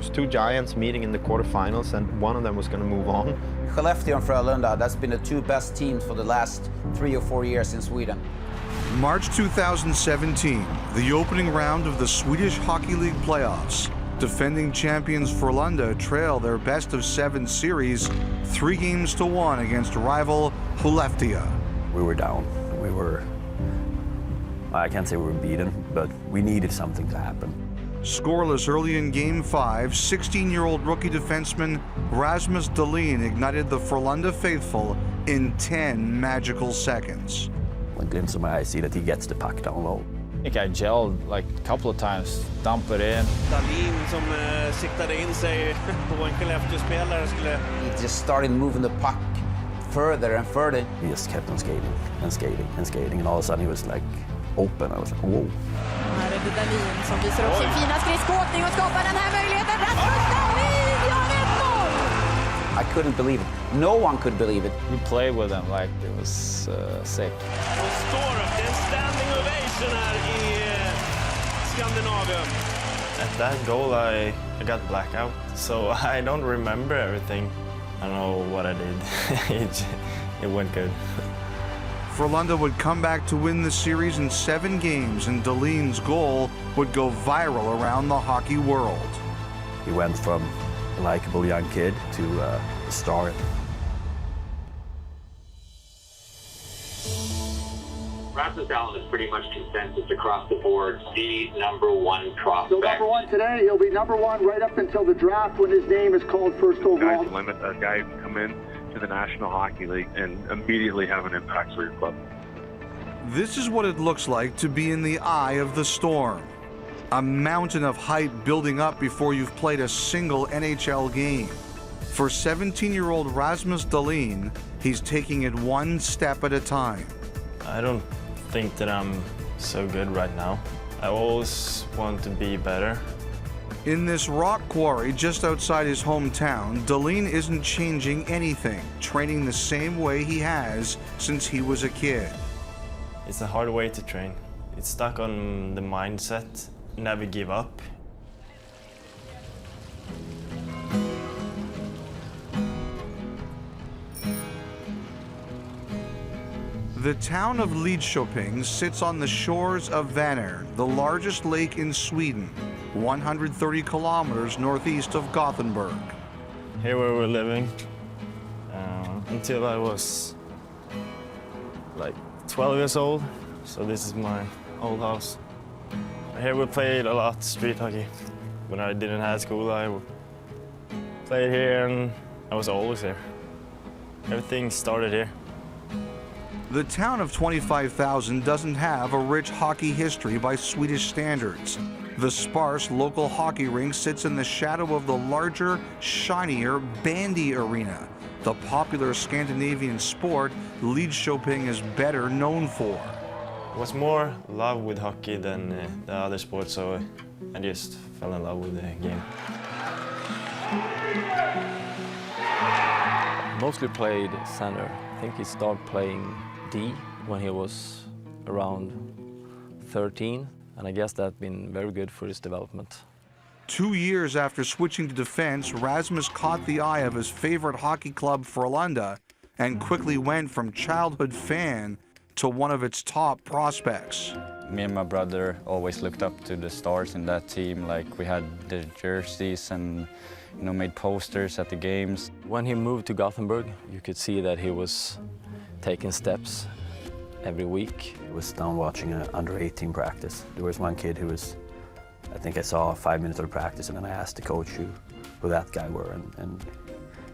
was two giants meeting in the quarterfinals, and one of them was going to move on. Skellefteå and Frölunda, that's been the two best teams for the last 3 or 4 years in Sweden. March 2017, the opening round of the Swedish Hockey League playoffs. Defending champions Frölunda trail their best-of-7 series 3-1 against rival Skellefteå. We were down. I can't say we were beaten, but we needed something to happen. Scoreless early in Game 5, 16-year-old rookie defenseman Rasmus Dahlin ignited the Frölunda faithful in 10 magical seconds. One glimpse of my eye, I see that he gets the puck down low. I think I gelled like a couple of times, dump it in. Dahlin som siktade in sig på en Skellefteå-spelare skulle... He just started moving the puck further and further. He just kept on skating and skating and skating, and all of a sudden he was like open. I was like, whoa. Här är det Dahlin som visar upp sin fina skridskoåkning och skapar den här möjligheten. Rasmus Dahlin gör 1-0! I couldn't believe it. No one could believe it. We played with them like it was sick. Och står upp, det är en standing ovation här i Skandinavien. At that goal I got blackout, so I don't remember everything. I don't know what I did. It went good. Frölunda would come back to win the series in 7 games, and Dahlin's goal would go viral around the hockey world. He went from a likable young kid to a star. Rasmus Dahlin is pretty much consensus across the board, the #1 prospect. So #1 today, he'll be #1 right up until the draft when his name is called first overall. Guys limit a guy who can come in to the National Hockey League and immediately have an impact for your club. This is what it looks like to be in the eye of the storm. A mountain of height building up before you've played a single NHL game. For 17-year-old Rasmus Dahlin, he's taking it one step at a time. I don't think that I'm so good right now. I always want to be better. In this rock quarry just outside his hometown, Dahlin isn't changing anything, training the same way he has since he was a kid. It's a hard way to train. It's stuck on the mindset, never give up. The town of Lidköping sits on the shores of Vänern, the largest lake in Sweden, 130 kilometers northeast of Gothenburg. Here we were living until I was like 12 years old. So this is my old house. Here we played a lot street hockey. When I didn't have school, I played here and I was always here. Everything started here. The town of 25,000 doesn't have a rich hockey history by Swedish standards. The sparse local hockey rink sits in the shadow of the larger, shinier Bandy Arena, the popular Scandinavian sport Lidköping is better known for. I was more in love with hockey than the other sports, so I just fell in love with the game. Mostly played center. I think he started playing D when he was around 13, and I guess that's been very good for his development. 2 years after switching to defense, Rasmus caught the eye of his favorite hockey club, Frölunda, and quickly went from childhood fan to one of its top prospects. Me and my brother always looked up to the stars in that team. Like, we had the jerseys and, you know, made posters at the games. When he moved to Gothenburg, you could see that he was taking steps every week. I was down watching an under-18 practice. There was one kid who was, I think I saw 5 minutes of practice, and then I asked the coach who that guy were, and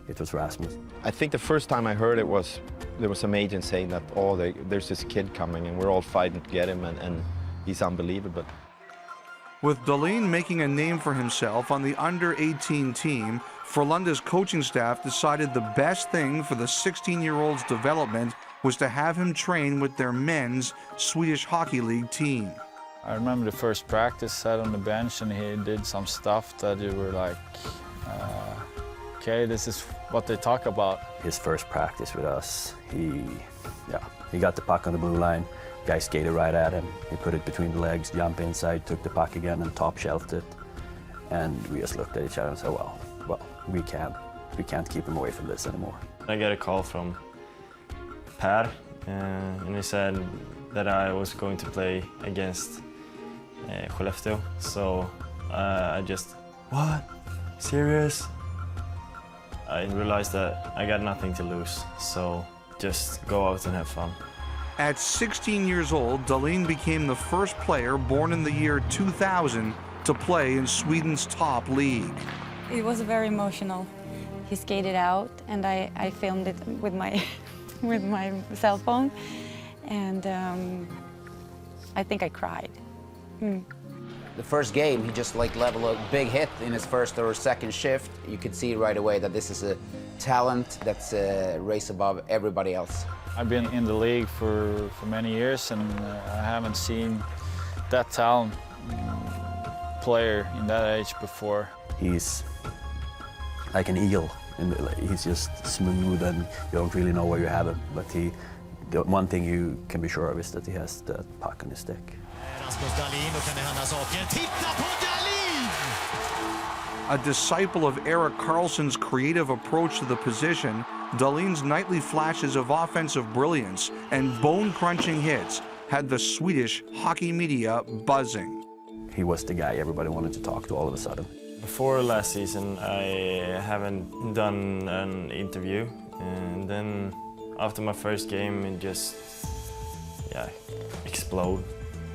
it was Rasmus. I think the first time I heard it was, there was some agent saying that, oh, there's this kid coming and we're all fighting to get him, and he's unbelievable. With Dahlin making a name for himself on the under-18 team, Frölunda's coaching staff decided the best thing for the 16-year-old's development was to have him train with their men's Swedish Hockey League team. I remember the first practice, sat on the bench, and he did some stuff that you were like, okay, this is what they talk about. His first practice with us, he got the puck on the blue line. Guy skated right at him. He put it between the legs, jumped inside, took the puck again and top shelved it. And we just looked at each other and said, well, we can't keep him away from this anymore. I got a call from Per, and he said that I was going to play against Skellefteå. So I just, what? Serious? I realized that I got nothing to lose, so just go out and have fun. At 16 years old, Dahlin became the first player born in the year 2000 to play in Sweden's top league. It was very emotional. He skated out, and I filmed it with my with my cell phone, and I think I cried. The first game, he just like leveled a big hit in his first or second shift. You could see right away that this is a talent that's a race above everybody else. I've been in the league for many years, and I haven't seen that talent player in that age before. He's like an eel. He's just smooth, and you don't really know where you have him. But the one thing you can be sure of is that he has the puck on his stick. Rasmus Dahlin, då kan det hända saker. Titta på Dahlin! A disciple of Erik Karlsson's creative approach to the position, Dahlin's nightly flashes of offensive brilliance and bone-crunching hits had the Swedish hockey media buzzing. He was the guy everybody wanted to talk to all of a sudden. Before last season, I haven't done an interview, and then after my first game, it just, exploded.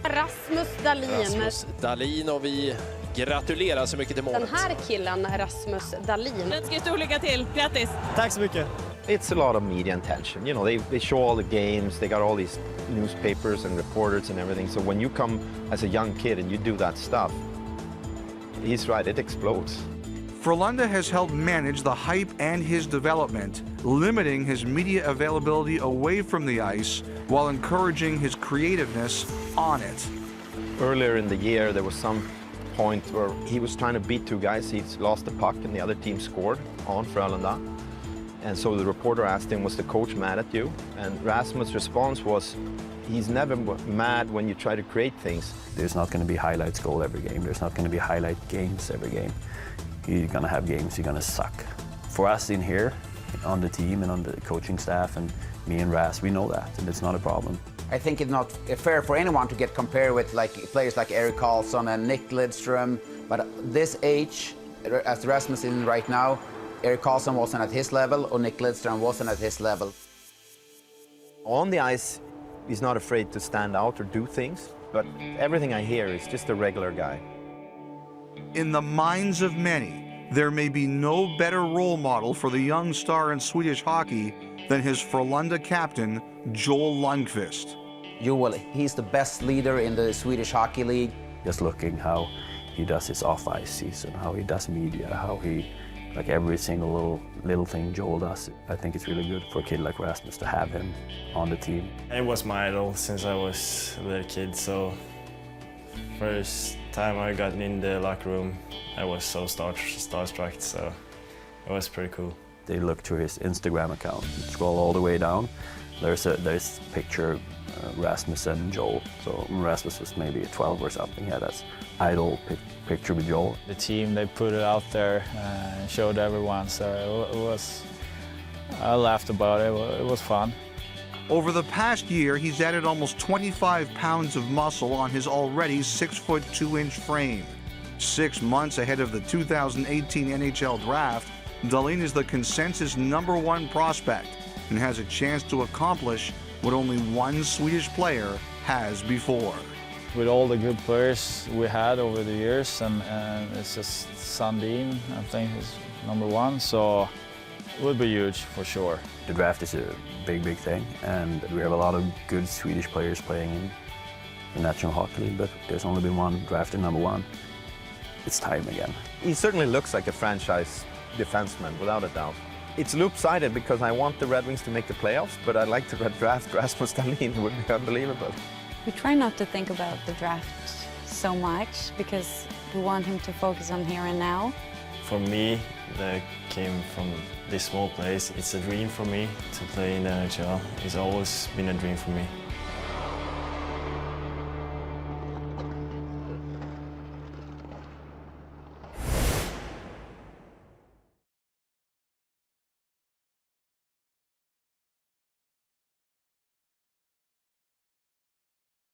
Rasmus Dahlin. Rasmus Dahlin, och vi gratulerar så mycket till målet. Den här killen, Rasmus Dahlin. Den ska stå lycka till. Grattis! Tack så mycket. It's a lot of media attention. You know, they show all the games, they got all these newspapers and reporters and everything. So when you come as a young kid and you do that stuff, he's right, it explodes. Frölunda has helped manage the hype and his development, limiting his media availability away from the ice while encouraging his creativeness on it. Earlier in the year, there was some point where he was trying to beat two guys. He's lost the puck and the other team scored on Frölunda. And so the reporter asked him, was the coach mad at you? And Rasmus' response was, he's never mad when you try to create things. There's not going to be highlights goal every game. There's not going to be highlight games every game. You're going to have games you're going to suck. For us in here, on the team and on the coaching staff, and me and Ras, we know that, and it's not a problem. I think it's not fair for anyone to get compared with like players like Erik Karlsson and Nick Lidström. But this age, as Rasmus is in right now, Erik Karlsson wasn't at his level, or Nick Lidström wasn't at his level. On the ice, he's not afraid to stand out or do things, but everything I hear is just a regular guy. In the minds of many, there may be no better role model for the young star in Swedish hockey than his Frölunda captain, Joel Lundqvist. Joel, he's the best leader in the Swedish Hockey League. Just looking how he does his off-ice season, how he does media, how he, like every single little thing Joel does. I think it's really good for a kid like Rasmus to have him on the team. It was my idol since I was a little kid, so first time I got in the locker room, I was so starstruck, so it was pretty cool. They look through his Instagram account, scroll all the way down. There's a picture, Rasmus and Joel. So Rasmus was maybe 12 or something. Yeah, that's idol picture with Joel. The team, they put it out there and showed everyone, so it was, I laughed about it. It was fun. Over the past year, he's added almost 25 pounds of muscle on his already 6'2" frame. 6 months ahead of the 2018 NHL draft, Dahlin is the consensus #1 prospect and has a chance to accomplish what only one Swedish player has before. With all the good players we had over the years, and it's just Sandin, I think, is #1, so it would be huge for sure. The draft is a big thing, and we have a lot of good Swedish players playing in the National Hockey League, but there's only been one drafted #1. It's time again. He certainly looks like a franchise defenseman, without a doubt. It's loop-sided because I want the Red Wings to make the playoffs, but I'd like to draft Rasmus Dahlin. It would be unbelievable. We try not to think about the draft so much because we want him to focus on here and now. For me, that came from this small place. It's a dream for me to play in the NHL. It's always been a dream for me.